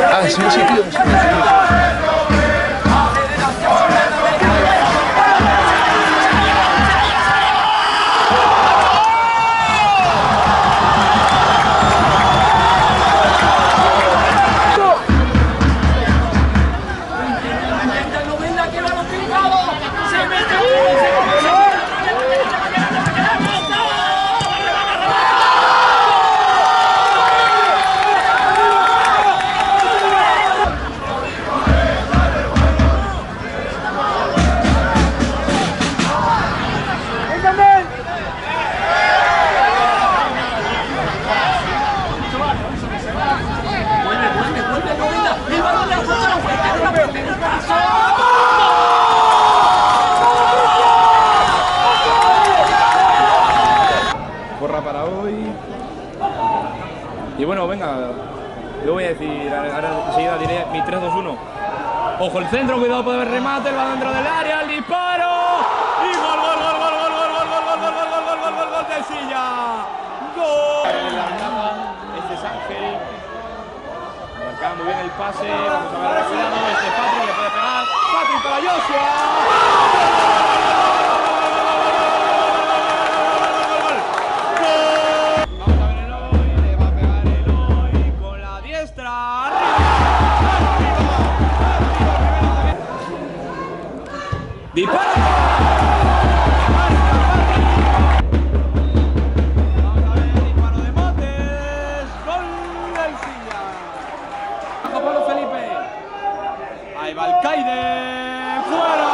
Ah, sí, sí, tío. Porra para hoy. Y bueno, venga, lo voy a decir, ahora enseguida diré mi 3-2-1. Ojo el centro, cuidado, puede haber remate, el va dentro del área, el disparo. Y gol, gol, gol, gol, gol, gol, gol, gol, gol, gol, gol, gol, gol, gol, gol del Silla. Gol. Este es Ángel. Marcaba muy bien el pase, vamos a ver el cuidado, este Patrick le puede pegar. Patrick para Joshua. ¡Dispara! Vamos a ver el disparo de Motes. ¡Gol del Silla! Bajo Pablo Felipe. Ahí va el Caide. ¡Fuera!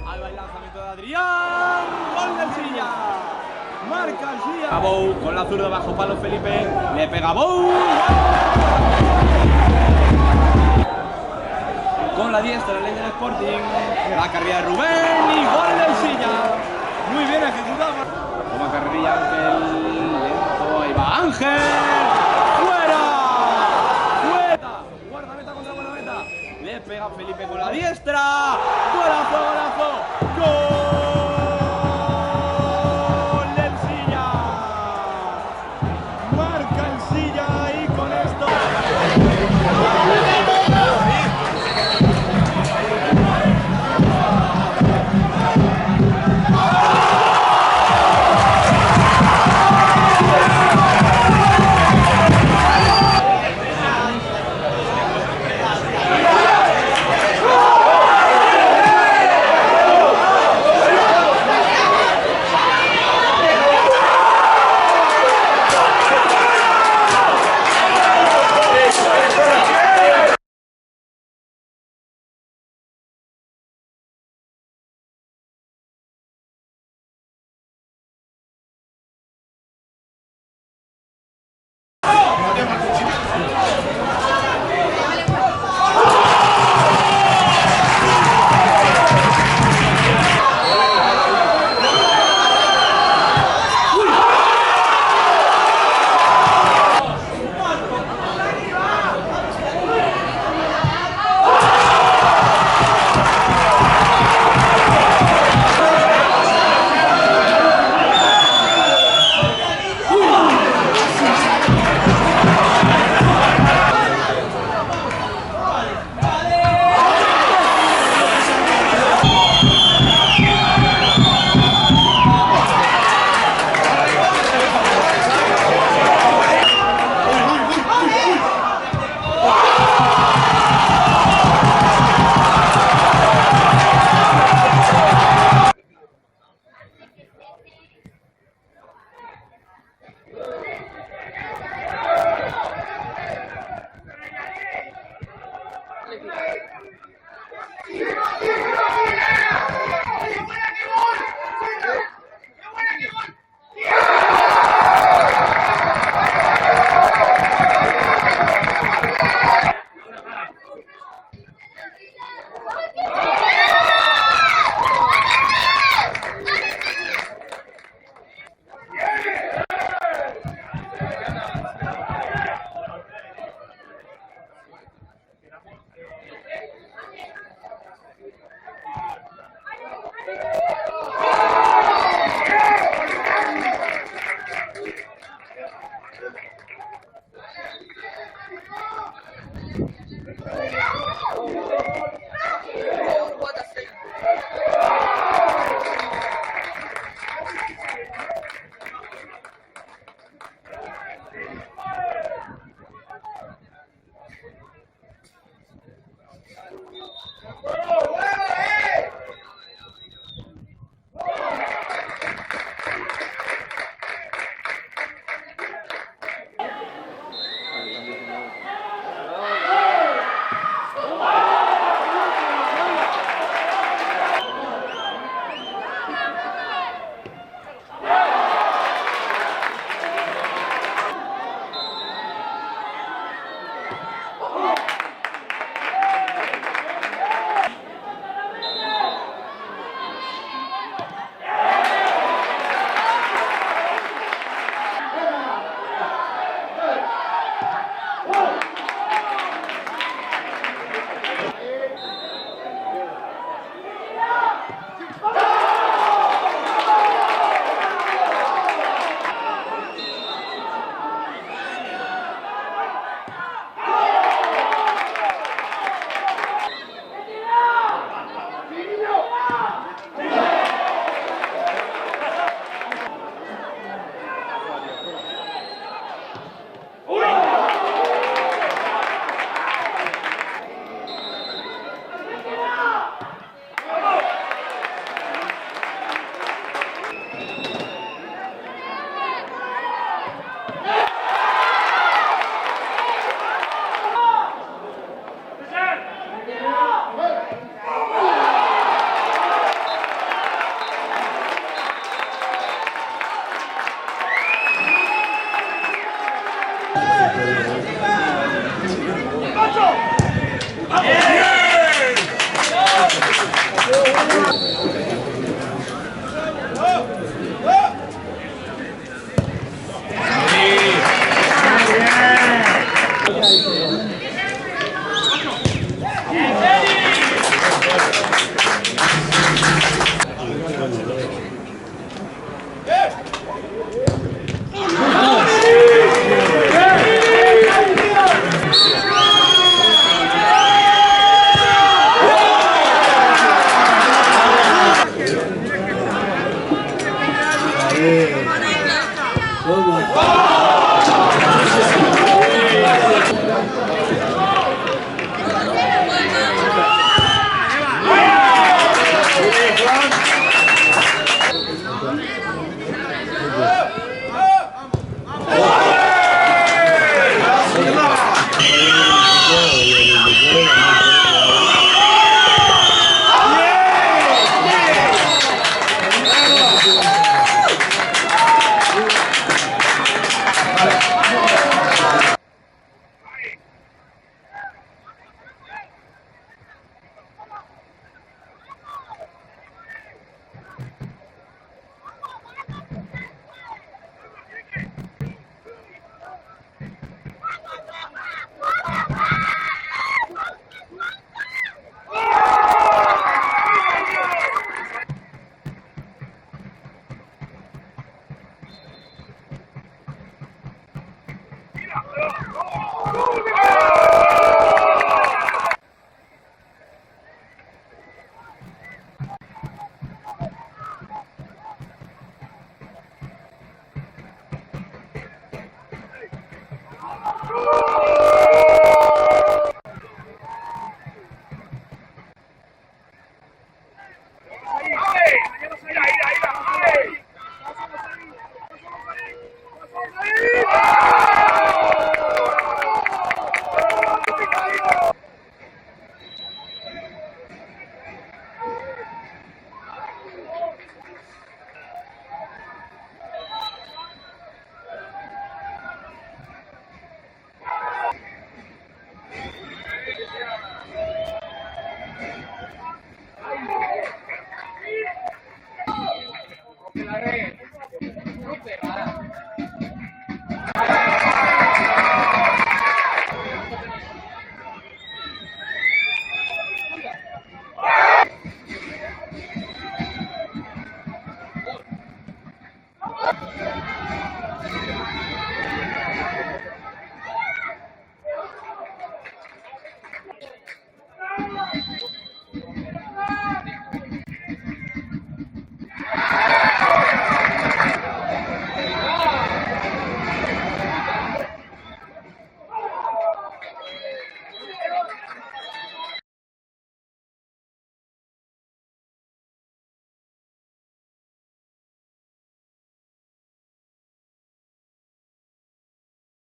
Ahí va el lanzamiento de Adrián. ¡Gol del Silla! Marca el Silla. A Bou con la zurda bajo Pablo Felipe. Le pega a Bou. Con la diestra, la ley del Sporting, la carrera de Rubén y gol del Silla. Muy bien ejecutado. Toma carrerilla Ángel, lento, ahí va Ángel. ¡Fuera! ¡Fuera! Guardameta contra guardameta. Le pega Felipe con la diestra. ¡Golazo, golazo! ¡Gol del Silla! Marca el Silla y con esto...